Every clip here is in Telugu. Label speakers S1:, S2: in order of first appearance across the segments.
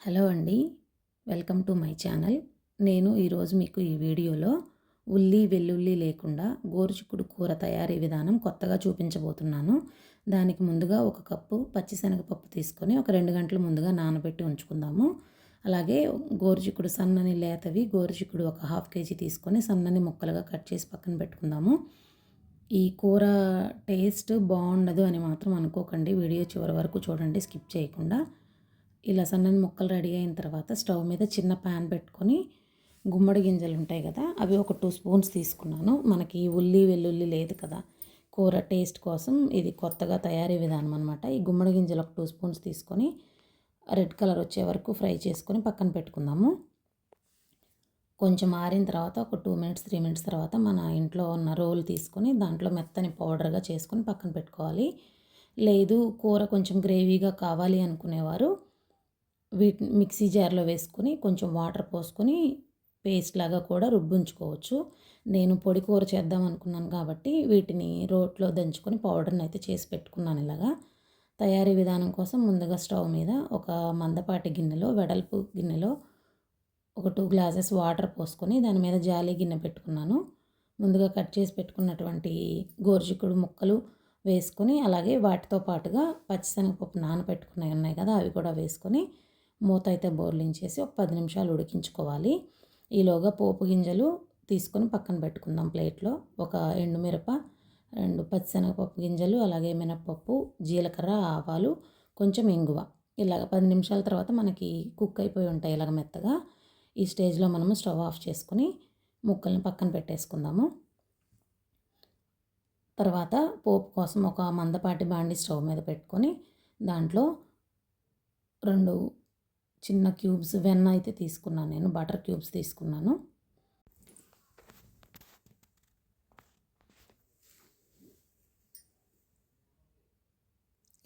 S1: హలో అండి, వెల్కమ్ టు మై ఛానల్. నేను ఈరోజు మీకు ఈ వీడియోలో ఉల్లి వెల్లుల్లి లేకుండా గోరుచిక్కుడు కూర తయారీ విధానం కొత్తగా చూపించబోతున్నాను. దానికి ముందుగా ఒక కప్పు పచ్చిశనగపప్పు తీసుకొని ఒక 2 గంటల ముందుగా నానబెట్టి ఉంచుకుందాము. అలాగే గోరుచిక్కుడు సన్నని లేతవి గోరుచిక్కుడు ఒక 1/2 కేజీ తీసుకొని సన్నని ముక్కలుగా కట్ చేసి పక్కన పెట్టుకుందాము. ఈ కూర టేస్ట్ బాగుండదు అని మాత్రం అనుకోకండి, వీడియో చివరి వరకు చూడండి స్కిప్ చేయకుండా. ఇలా సన్నని ముక్కలు రెడీ అయిన తర్వాత స్టవ్ మీద చిన్న ప్యాన్ పెట్టుకొని గుమ్మడి గింజలు ఉంటాయి కదా, అవి ఒక 2 స్పూన్స్ తీసుకున్నాను. మనకి ఉల్లి వెల్లుల్లి లేదు కదా, కూర టేస్ట్ కోసం ఇది కొత్తగా తయారీ విధానం అనమాట. ఈ గుమ్మడి గింజలు ఒక 2 స్పూన్స్ తీసుకొని రెడ్ కలర్ వచ్చే వరకు ఫ్రై చేసుకొని పక్కన పెట్టుకుందాము. కొంచెం ఆరిన తర్వాత ఒక 2 మినిట్స్ 3 మినిట్స్ తర్వాత మన ఇంట్లో ఉన్న రోల్ తీసుకొని దాంట్లో మెత్తని పౌడర్గా చేసుకొని పక్కన పెట్టుకోవాలి. లేదు కూర కొంచెం గ్రేవీగా కావాలి అనుకునేవారు వీటిని మిక్సీ జార్లో వేసుకొని కొంచెం వాటర్ పోసుకొని పేస్ట్ లాగా కూడా రుబ్బుంచుకోవచ్చు. నేను పొడి కూర చేద్దాం అనుకున్నాను కాబట్టి వీటిని రోట్లో దంచుకొని పౌడర్ని అయితే చేసి పెట్టుకున్నాను. ఇలాగా తయారీ విధానం కోసం ముందుగా స్టవ్ మీద ఒక మందపాటి గిన్నెలో వెడల్పు గిన్నెలో ఒక 2 గ్లాసెస్ వాటర్ పోసుకొని దాని మీద జాలి గిన్నె పెట్టుకున్నాను. ముందుగా కట్ చేసి పెట్టుకున్నటువంటి గోరుచిక్కుడు ముక్కలు వేసుకొని అలాగే వాటితో పాటుగా పచ్చిశనగపప్పు నానబెట్టుకున్నవి ఉన్నాయి కదా, అవి కూడా వేసుకొని మూత అయితే బోర్లించేసి ఒక 10 నిమిషాలు ఉడికించుకోవాలి. ఈలోగా పోపు గింజలు తీసుకొని పక్కన పెట్టుకుందాం ప్లేట్లో. ఒక ఎండుమిరప, 2 పచ్చిశనగపప్పు గింజలు, అలాగే మినప్పప్పు, జీలకర్ర, ఆవాలు, కొంచెం ఇంగువ. ఇలాగ 10 నిమిషాల తర్వాత మనకి కుక్ అయిపోయి ఉంటాయి ఇలాగ మెత్తగా. ఈ స్టేజ్లో మనము స్టవ్ ఆఫ్ చేసుకుని ముక్కల్ని పక్కన పెట్టేసుకుందాము. తర్వాత పోపు కోసం ఒక మందపాటి బాండి స్టవ్ మీద పెట్టుకొని దాంట్లో 2 చిన్న క్యూబ్స్ వెన్న అయితే తీసుకున్నాను, నేను బటర్ క్యూబ్స్ తీసుకున్నాను.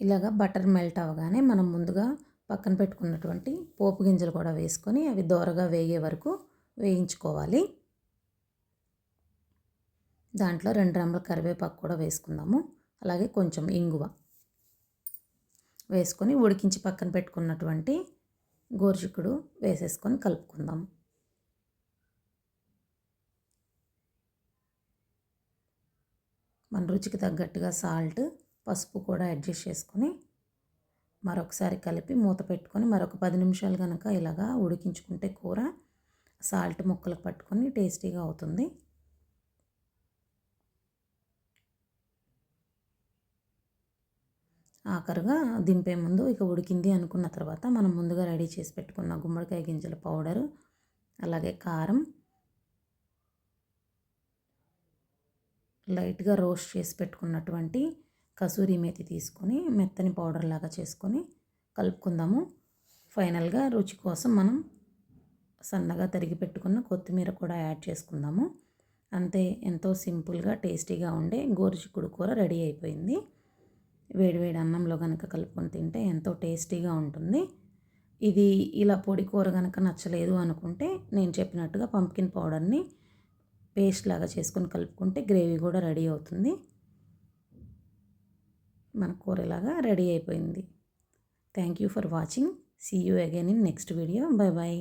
S1: ఇలాగా బటర్ మెల్ట్ అవ్వగానే మనం ముందుగా పక్కన పెట్టుకున్నటువంటి పోపు గింజలు కూడా వేసుకొని అవి దోరగా వేగే వరకు వేయించుకోవాలి. దాంట్లో 2 రెమ్మల కరివేపాకు కూడా వేసుకుందాము. అలాగే కొంచెం ఇంగువ వేసుకొని ఉడికించి పక్కన పెట్టుకున్నటువంటి గోరుచిక్కుడు వేసేసుకొని కలుపుకుందాం. మన రుచికి తగ్గట్టుగా సాల్ట్, పసుపు కూడా అడ్జస్ట్ చేసుకొని మరొకసారి కలిపి మూత పెట్టుకొని మరొక 10 నిమిషాలు కనుక ఇలాగా ఉడికించుకుంటే కూర సాల్ట్ ముక్కలకు పట్టుకొని టేస్టీగా అవుతుంది. ఆఖరుగా దింపే ముందు ఇక ఉడికింది అనుకున్న తర్వాత మనం ముందుగా రెడీ చేసి పెట్టుకున్న గుమ్మడికాయ గింజల పౌడరు, అలాగే కారం, లైట్గా రోస్ట్ చేసి పెట్టుకున్నటువంటి కసూరి మేతి తీసుకొని మెత్తని పౌడర్ లాగా చేసుకొని కలుపుకుందాము. ఫైనల్గా రుచి కోసం మనం సన్నగా తరిగి పెట్టుకున్న కొత్తిమీర కూడా యాడ్ చేసుకుందాము. అంతే, ఎంతో సింపుల్గా టేస్టీగా ఉండే గోరుచిక్కుడు కూర రెడీ అయిపోయింది. వేడివేడి అన్నంలో కనుక కలుపుకొని తింటే ఎంతో టేస్టీగా ఉంటుంది. ఇది ఇలా పొడి కూర కనుక నచ్చలేదు అనుకుంటే నేను చెప్పినట్టుగా పంప్కిన్ పౌడర్ని పేస్ట్ లాగా చేసుకొని కలుపుకుంటే గ్రేవీ కూడా రెడీ అవుతుంది. మన కూర ఇలాగా రెడీ అయిపోయింది. Thank you for watching. See you again in next video. Bye bye.